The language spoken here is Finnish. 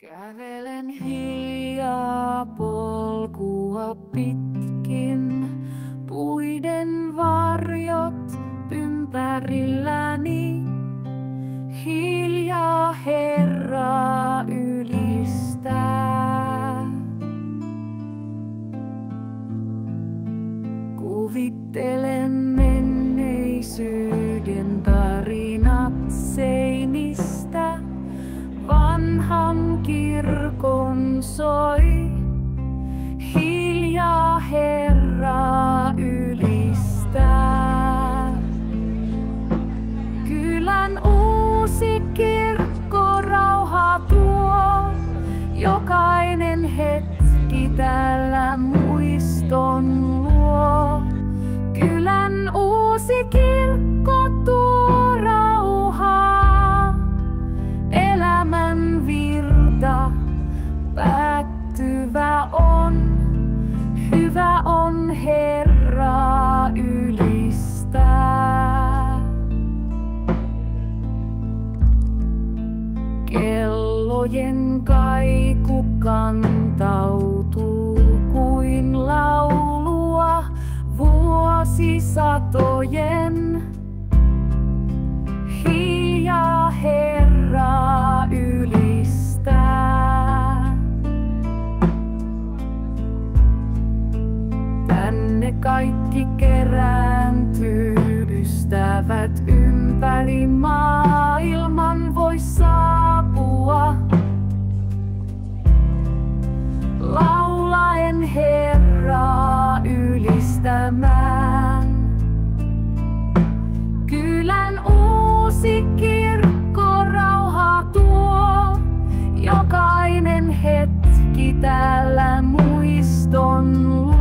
Kävelen hiljaa polkua pitkin, puiden varjot ympärilläni. Hiljaa Herraa ylistää. Kuvittelen menneisyyden tarinat seinistä. Vanhan kirkon soi, hiljaa Herraa ylistää. Kylän uusi kirkko rauhaa tuo, jokainen hetki täällä muiston luo. Kylän uusi kirkko tuo rauhaa, elämän virta päättyvä on, hyvä on Herraa ylistää. Kellojen kaiku kantautuu kuin laulua vuosisatojen. Hiljaa Herraa ylistää. Tänne kaikki kerääntyy, ystävät ympäri maailman voi saapua. Laulaen Herraa ylistämään. Kylän uusi kirkko rauhaa tuo, jokainen hetki täällä muiston luo.